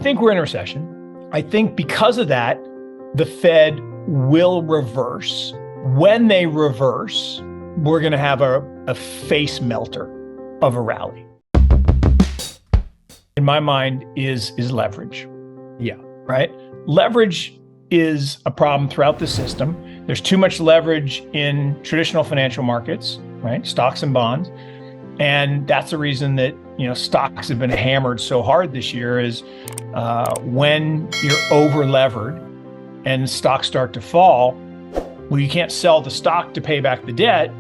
think we're in a recession. I think because of that, the Fed will reverse. When they reverse, we're going to have a face melter of a rally. In my mind is leverage. Yeah. Right? Leverage is a problem throughout the system. There's too much leverage in traditional financial markets, right? Stocks and bonds. And that's the reason that, stocks have been hammered so hard this year is when you're over levered and stocks start to fall, well, you can't sell the stock to pay back the debt.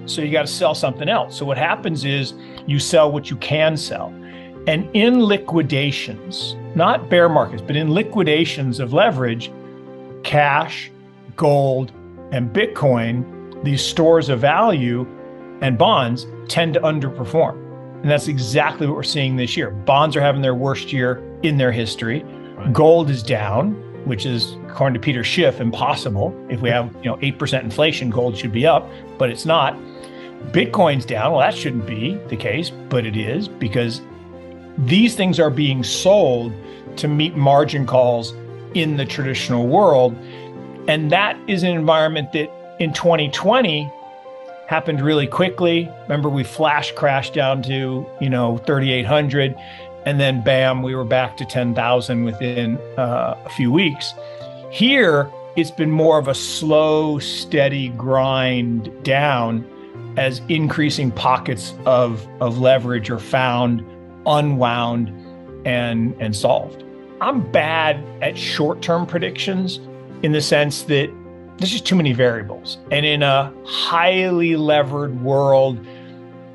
So you got to sell something else. So what happens is you sell what you can sell. And in liquidations, not bear markets, but in liquidations of leverage, cash, gold, and Bitcoin, these stores of value and bonds tend to underperform. And that's exactly what we're seeing this year. Bonds are having their worst year in their history. Right. Gold is down, which is, according to Peter Schiff, impossible. If we have 8% inflation, gold should be up, but it's not. Bitcoin's down. Well, that shouldn't be the case, but it is, because these things are being sold to meet margin calls in the traditional world. And that is an environment that in 2020 happened really quickly. Remember, we flash crashed down to, 3,800, and then bam, we were back to 10,000 within a few weeks. Here, it's been more of a slow, steady grind down as increasing pockets of leverage are found, unwound, and solved. I'm bad at short-term predictions in the sense that there's just too many variables. And in a highly levered world,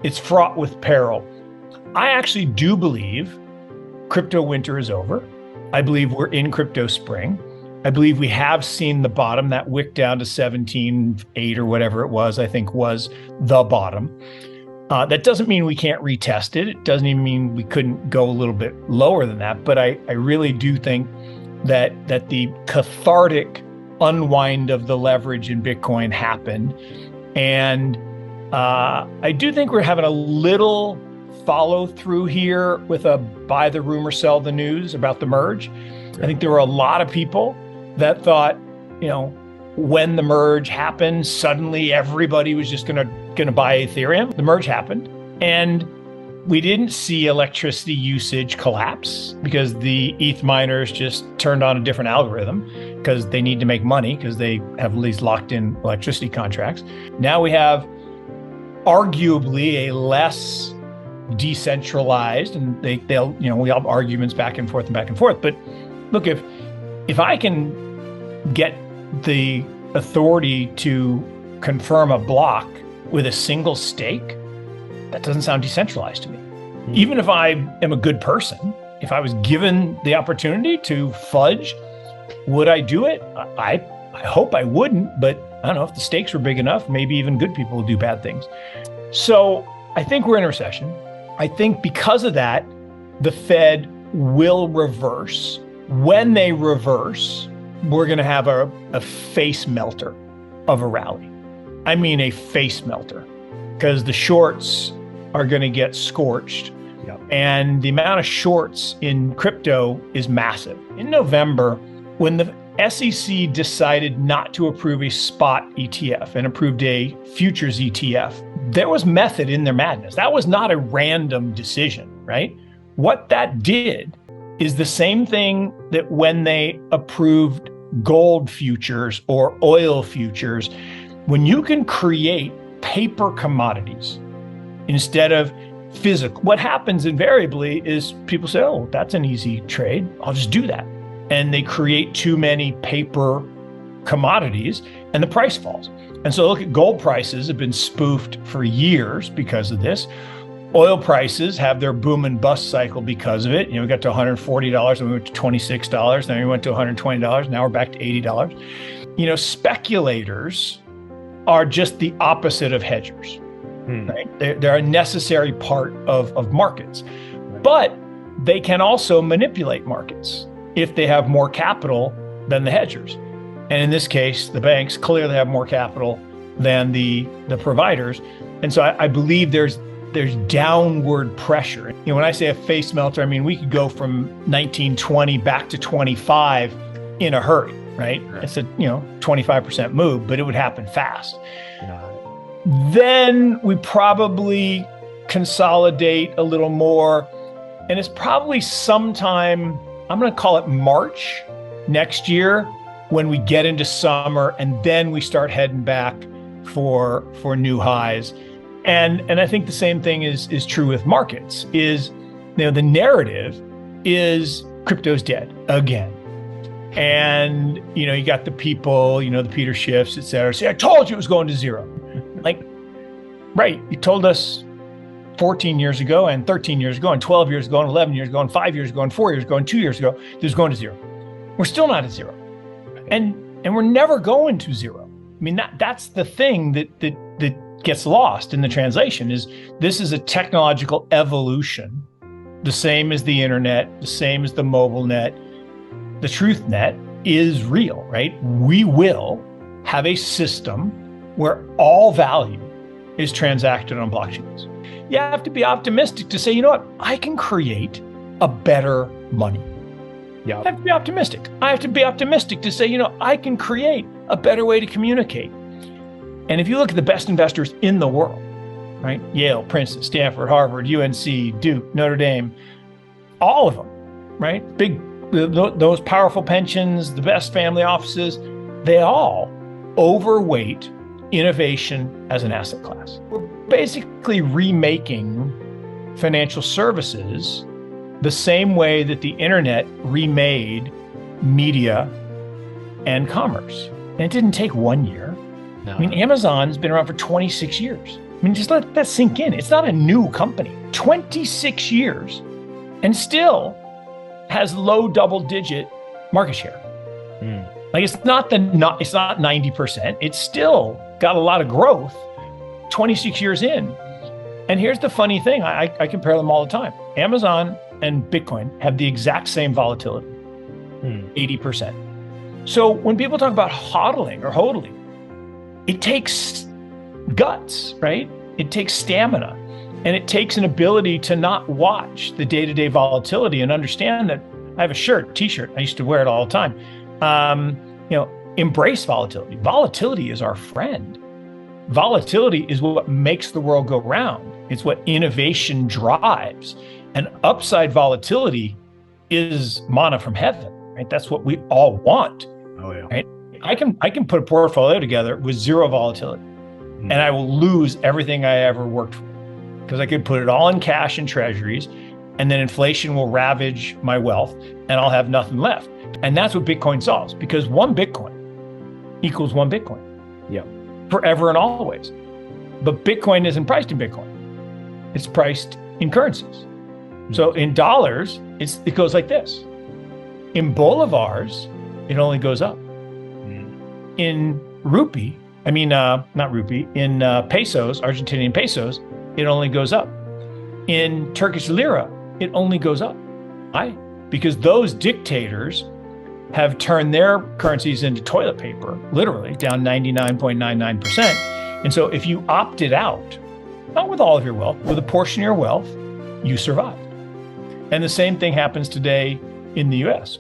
it's fraught with peril. I actually do believe crypto winter is over. I believe we're in crypto spring. I believe we have seen the bottom. That wick down to 17.8 or whatever it was, I think was the bottom. That doesn't mean we can't retest it. It doesn't even mean we couldn't go a little bit lower than that. But I really do think that the cathartic unwind of the leverage in Bitcoin happened. And I do think we're having a little follow through here with a buy the rumor, sell the news about the merge. I think there were a lot of people that thought, when the merge happened, suddenly everybody was just gonna buy Ethereum. The merge happened, and we didn't see electricity usage collapse because the ETH miners just turned on a different algorithm because they need to make money because they have these locked in electricity contracts. Now we have arguably a less decentralized, and they'll we have arguments back and forth. But look, if I can get the authority to confirm a block with a single stake, that doesn't sound decentralized to me. Even if I am a good person, if I was given the opportunity to fudge, would I do it? I hope I wouldn't, but I don't know, if the stakes were big enough, maybe even good people will do bad things. So I think we're in a recession. I think because of that, the Fed will reverse. When they reverse, we're going to have a face melter of a rally. I mean, a face melter, because the shorts are going to get scorched. Yep. And the amount of shorts in crypto is massive. In November, when the SEC decided not to approve a spot ETF and approved a futures ETF, there was method in their madness. That was not a random decision, right? What that did is the same thing that when they approved gold futures or oil futures, when you can create paper commodities instead of physical, what happens invariably is people say, oh, that's an easy trade, I'll just do that. And they create too many paper commodities and the price falls. And so look at gold prices have been spoofed for years because of this. Oil prices have their boom and bust cycle because of it. We got to $140 and we went to $26. Then we went to $120. Now we're back to $80. Speculators are just the opposite of hedgers. Right? They're a necessary part of markets, but they can also manipulate markets if they have more capital than the hedgers. And in this case, the banks clearly have more capital than the providers. And so I believe there's there's downward pressure. When I say a face melter, I mean, we could go from 1920 back to 25 in a hurry, right? It's a 25% move, but it would happen fast. Then we probably consolidate a little more, and it's probably sometime, I'm going to call it March next year, when we get into summer, and then we start heading back for new highs. And I think the same thing is true with markets. The narrative is crypto's dead again. And you got the people, the Peter Schiffs, et cetera, say, I told you it was going to zero. Like, right, you told us 14 years ago and 13 years ago and 12 years ago and 11 years ago and 5 years ago and 4 years ago and 2 years ago, it was going to zero. We're still not at zero. And we're never going to zero. I mean, that's the thing that gets lost in the translation is this is a technological evolution, the same as the internet, the same as the mobile net. The truth net is real, right? We will have a system where all value is transacted on blockchains. You have to be optimistic to say, you know what, I can create a better money. I have to be optimistic. I have to be optimistic to say, I can create a better way to communicate. And if you look at the best investors in the world, right? Yale, Princeton, Stanford, Harvard, UNC, Duke, Notre Dame, all of them, right? Those powerful pensions, the best family offices, they all overweight innovation as an asset class. We're basically remaking financial services the same way that the internet remade media and commerce. And it didn't take 1 year. No. I mean, Amazon's been around for 26 years. I mean, just let that sink in. It's not a new company. 26 years and still has low double-digit market share. Like it's not 90%. It's still got a lot of growth 26 years in. And here's the funny thing. I compare them all the time. Amazon and Bitcoin have the exact same volatility, 80%. So when people talk about hodling or hodling, it takes guts, right? It takes stamina, and it takes an ability to not watch the day-to-day volatility and understand that I have a t-shirt, I used to wear it all the time. Embrace volatility. Volatility is our friend. Volatility is what makes the world go round. It's what innovation drives. And upside volatility is manna from heaven, right? That's what we all want. Oh yeah. Right? I can put a portfolio together with zero volatility, and I will lose everything I ever worked for, because I could put it all in cash and treasuries, and then inflation will ravage my wealth, and I'll have nothing left. And that's what Bitcoin solves, because one Bitcoin equals one Bitcoin. Yeah. Forever and always. But Bitcoin isn't priced in Bitcoin. It's priced in currencies. So in dollars, it goes like this. In bolivars, it only goes up. In rupee, not rupee, in pesos, Argentinian pesos, it only goes up. In Turkish lira, it only goes up. Why? Because those dictators have turned their currencies into toilet paper, literally, down 99.99%. And so if you opted out, not with all of your wealth, with a portion of your wealth, you survive. And the same thing happens today in the US.